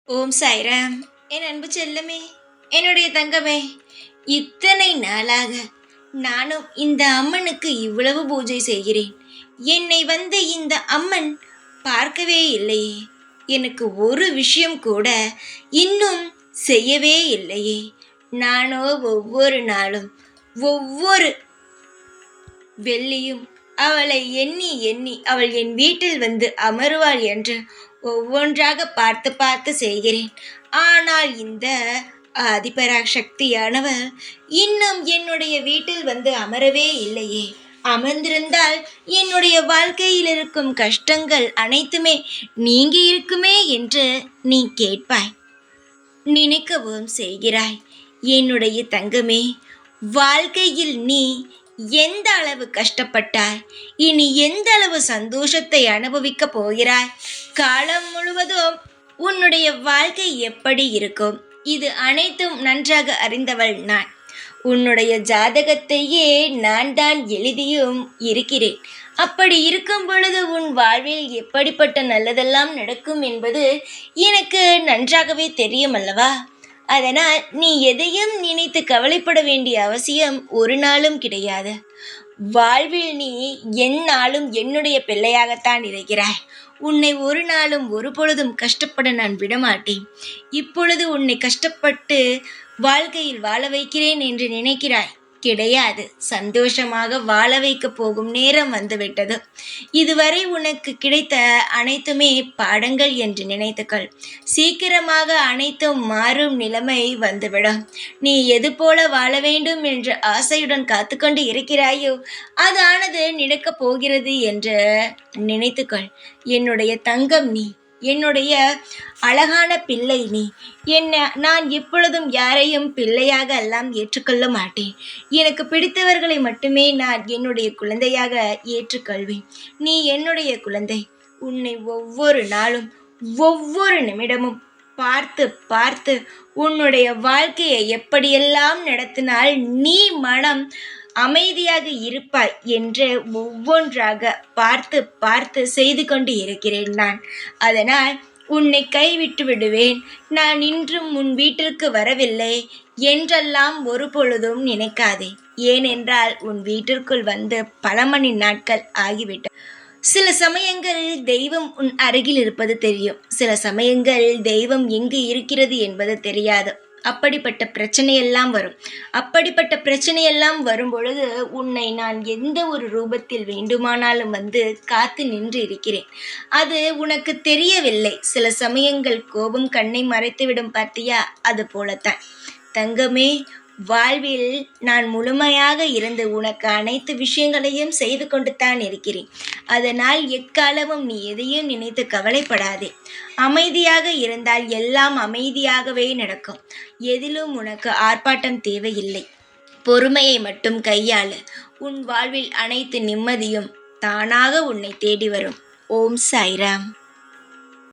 ஓம் சாய்ராம். என் அன்பு செல்லமே, என்னுடைய தங்கமே, இத்தனை நாளாக நானும் இந்த அம்மனுக்கு இவ்வளவு பூஜை செய்கிறேன். என்னை வந்து இந்த அம்மன் பார்க்கவே இல்லையே. எனக்கு ஒரு விஷயம் கூட இன்னும் செய்யவே இல்லையே. நானோ ஒவ்வொரு நாளும் ஒவ்வொரு வெள்ளியும் அவளை எண்ணி எண்ணி அவள் என் வீட்டில் வந்து அமருவாள் என்று ஒவ்வொன்றாக பார்த்து பார்த்து செய்கிறேன். ஆனால் இந்த ஆதிபராசக்தியானவர் இன்னும் என்னுடைய வீட்டில் வந்து அமரவே இல்லையே. அமர்ந்திருந்தால் என்னுடைய வாழ்க்கையில் இருக்கும் கஷ்டங்கள் அனைத்துமே நீங்கி இருக்குமே என்று நீ கேட்பாய், நினைக்கவும் செய்கிறாய். என்னுடைய தங்கமே, வாழ்க்கையில் நீ எந்த அளவு கஷ்டப்பட்டாய், இனி எந்த அளவு சந்தோஷத்தை அனுபவிக்க போகிறாய், காலம் முழுவதும் உன்னுடைய வாழ்க்கை எப்படி இருக்கும், இது அனைத்தும் நன்றாக அறிந்தவள் நான். உன்னுடைய ஜாதகத்தையே நான் தான் எழுதியும் இருக்கிறேன். அப்படி இருக்கும் பொழுது உன் வாழ்வில் எப்படிப்பட்ட நல்லதெல்லாம் நடக்கும் என்பது எனக்கு நன்றாகவே தெரியும் அல்லவா? அதனால் நீ எதையும் நினைத்து கவலைப்பட வேண்டிய அவசியம் ஒரு நாளும் கிடையாது. வாழ்வில் நீ எந்நாளும் என்னுடைய பிள்ளையாகத்தான் இருக்கிறாய். உன்னை ஒரு நாளும் ஒரு பொழுதும் கஷ்டப்பட நான் விடமாட்டேன். இப்பொழுது உன்னை கஷ்டப்பட்டு வாழ்க்கையில் வாழ வைக்கிறேன் என்று நினைக்கிறாய், கிடையாது. சந்தோஷமாக வாழ வைக்க போகும் நேரம் வந்துவிட்டது. இதுவரை உனக்கு கிடைத்த அனைத்துமே பாடங்கள் என்று நினைத்துக்கள். சீக்கிரமாக அனைத்தும் மாறும் நிலைமை வந்துவிடும். நீ எது போல வாழ வேண்டும் என்று ஆசையுடன் காத்துக்கொண்டு இருக்கிறாயோ அதானது நடக்கப் போகிறது என்று நினைத்துக்கள். என்னுடைய தங்கம் நீ, என்னுடைய அழகான பிள்ளை நீ. நான் எப்பொழுதும் யாரையும் பிள்ளையாக எல்லாம் ஏற்றுக்கொள்ள மாட்டேன். எனக்கு பிடித்தவர்களை மட்டுமே நான் என்னுடைய குழந்தையாக ஏற்றுக்கொள்வேன். நீ என்னுடைய குழந்தை. உன்னை ஒவ்வொரு நாளும் ஒவ்வொரு நிமிடமும் பார்த்து பார்த்து உன்னுடைய வாழ்க்கையை எப்படியெல்லாம் நடத்தினால் நீ மனம் அமைதியாக இருப்பாய் என்று ஒவ்வொன்றாக பார்த்து பார்த்து செய்து கொண்டு இருக்கிறேன் நான். அதனால் உன்னை கைவிட்டு விடுவேன், நான் இன்றும் உன் வீட்டிற்கு வரவில்லை என்றெல்லாம் ஒரு பொழுதும் நினைக்காதே. ஏனென்றால் உன் வீட்டிற்குள் வந்து பல மணி நாட்கள் ஆகிவிட்ட. சில சமயங்கள் தெய்வம் உன் அருகில் இருப்பது தெரியும், சில சமயங்கள் தெய்வம் எங்கு இருக்கிறது என்பது தெரியாது. அப்படிப்பட்ட பிரச்சனையெல்லாம் வரும். அப்படிப்பட்ட பிரச்சனையெல்லாம் வரும் பொழுது உன்னை நான் எந்த ஒரு ரூபத்தில் வேண்டுமானாலும் வந்து காத்து நின்று இருக்கிறேன். அது உனக்கு தெரியவில்லை. சில சமயங்கள் கோபம் கண்ணை மறைத்துவிடும், பார்த்தியா? அது போலத்தான் தங்கமே, வாழ்வில் நான் முழுமையாக இருந்து உனக்கு அனைத்து விஷயங்களையும் செய்து கொண்டு தான் இருக்கிறேன். அதனால் எக்காலமும் நீ எதையும் நினைத்து கவலைப்படாதே. அமைதியாக இருந்தால் எல்லாம் அமைதியாகவே நடக்கும். எதிலும் உனக்கு ஆர்ப்பாட்டம் தேவையில்லை. பொறுமையை மட்டும் கையாளு. உன் வாழ்வில் அனைத்து நிம்மதியும் தானாக உன்னை தேடி வரும். ஓம் சாய்ராம்.